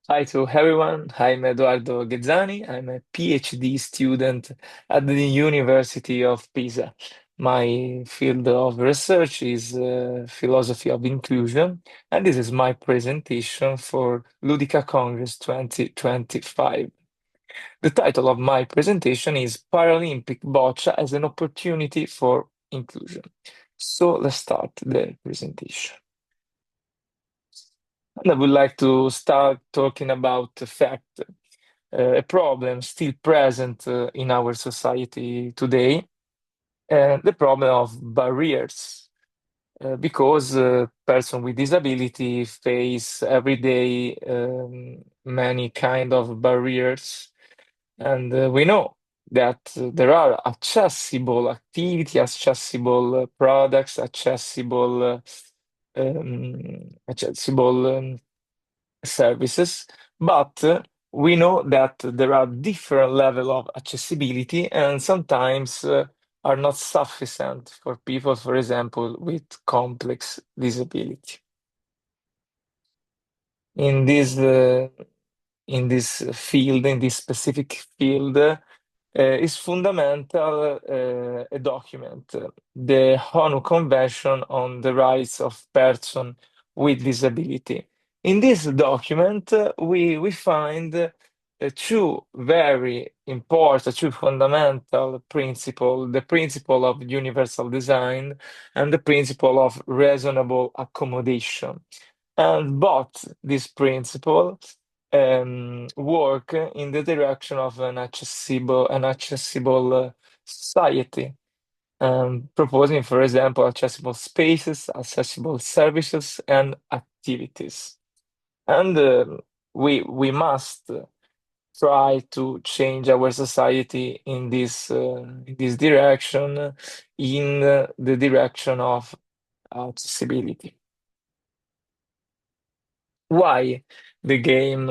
Hi to everyone. I'm Edoardo Ghezzani. I'm a PhD student at the University of Pisa. My field of research is philosophy of inclusion, and this is my presentation for Ludica Congress 2025. The title of my presentation is Paralympic Boccia as an Opportunity for Inclusion. So let's start the presentation. And I would like to start talking about the fact a problem still present in our society today, the problem of barriers, because persons with disability face every day many kind of barriers, and we know that there are accessible activity, accessible products, accessible services, but we know that there are different level of accessibility and sometimes are not sufficient for people, for example, with complex disability. In this uh, in this field, in this specific field, is fundamental a document, the ONU Convention on the Rights of Persons with Disability. In this document, we find two very important, two fundamental principles, the principle of universal design and the principle of reasonable accommodation. And both these principles work in the direction of an accessible society, proposing, for example, accessible spaces, accessible services, and activities. And we must try to change our society in this direction, in the direction of accessibility. Why the game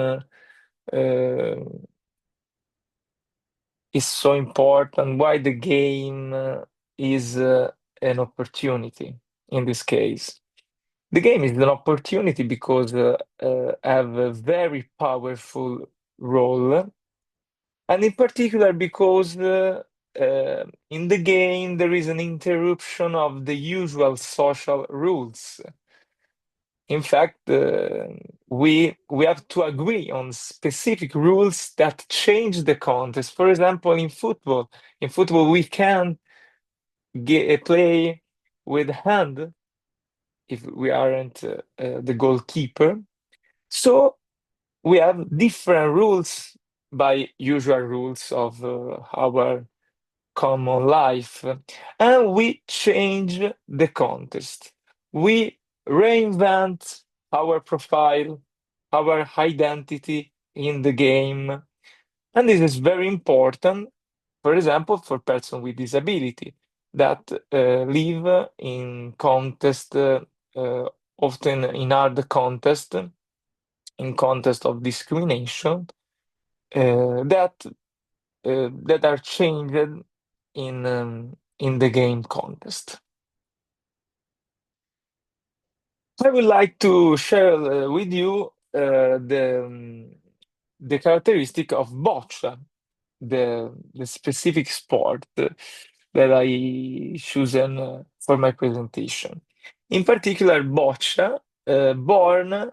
is so important, why the game is an opportunity in this case. The game is an opportunity because have a very powerful role, and in particular because in the game there is an interruption of the usual social rules. In fact, we have to agree on specific rules that change the context. For example, in football we can play with hand if we aren't the goalkeeper. So we have different rules by usual rules of our common life, and we change the context. We reinvent our profile, our identity in the game. And this is very important, for example, for persons with disability that live in context, uh, often in hard context, in context of discrimination, that are changed in the game context. I would like to share with you the characteristic of boccia, the specific sport that I chosen for my presentation. In particular, boccia, born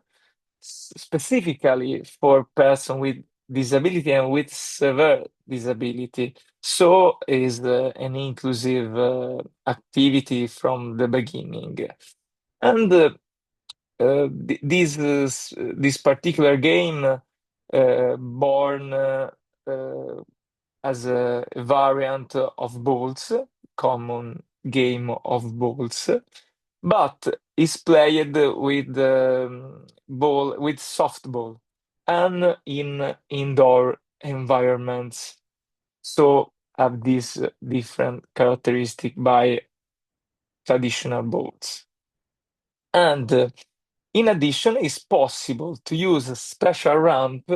specifically for person with disability and with severe disability. So is an inclusive activity from the beginning. And this particular game, born as a variant of balls, common game of balls, but is played with ball with softball and in indoor environments. So have this different characteristic by traditional balls. And in addition, it's possible to use a special ramp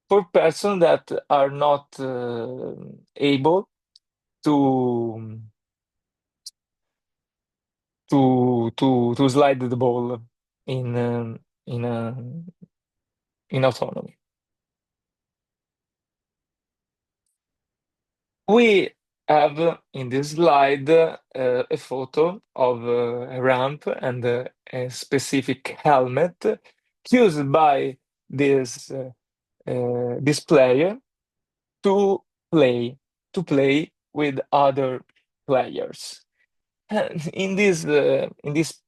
for persons that are not able to to slide the ball in a in autonomy. We have in this slide a photo of a ramp and a specific helmet used by this player to play to play with other players. And in this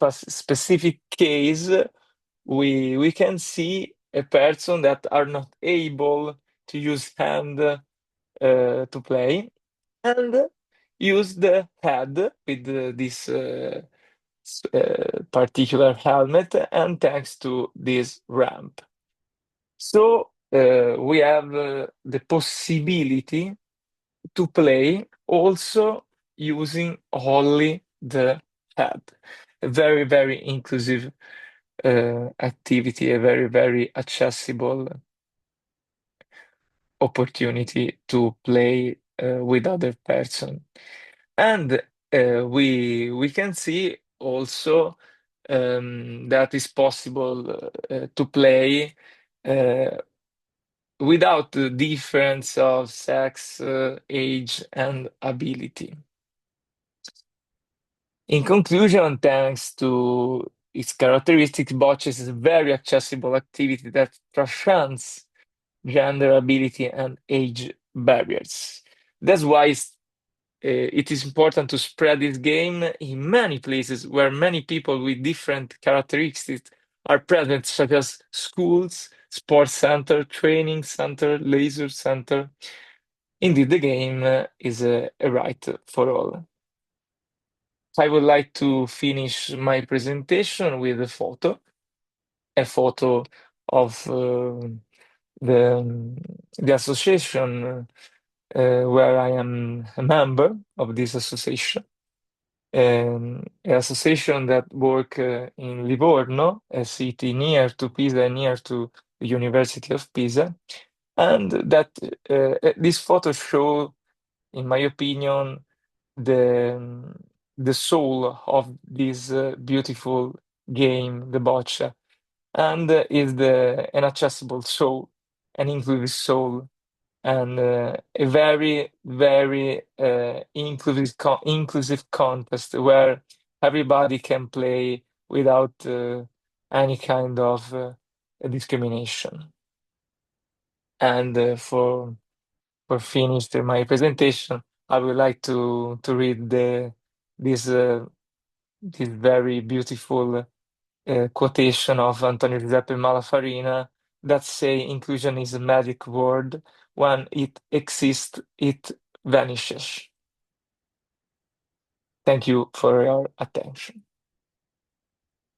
specific case, we can see a person that are not able to use hand to play and use the head with this particular helmet, and thanks to this ramp. So we have the possibility to play also using only the head. A very, very inclusive activity, a very, very accessible opportunity to play with other person. And we can see also that it's possible to play uh, without the difference of sex, age, and ability. In conclusion, thanks to its characteristics, Bocce is a very accessible activity that transcends gender, ability, and age barriers. That's why it is important to spread this game in many places where many people with different characteristics are present, such as schools, sports center, training center, leisure center. Indeed, the game is a right for all. I would like to finish my presentation with a photo of the, the association where I am a member of this association. An association that work in Livorno, a city near to Pisa and near to the University of Pisa, and that this photo show, in my opinion, the the soul of this beautiful game, the boccia, and is the an accessible soul, an inclusive soul, and a very, very inclusive contest where everybody can play without any kind of discrimination. And for finish my presentation, I would like to read this this very beautiful quotation of Antonio Giuseppe Malafarina that say inclusion is a magic word. When it exists, it vanishes. Thank you for your attention.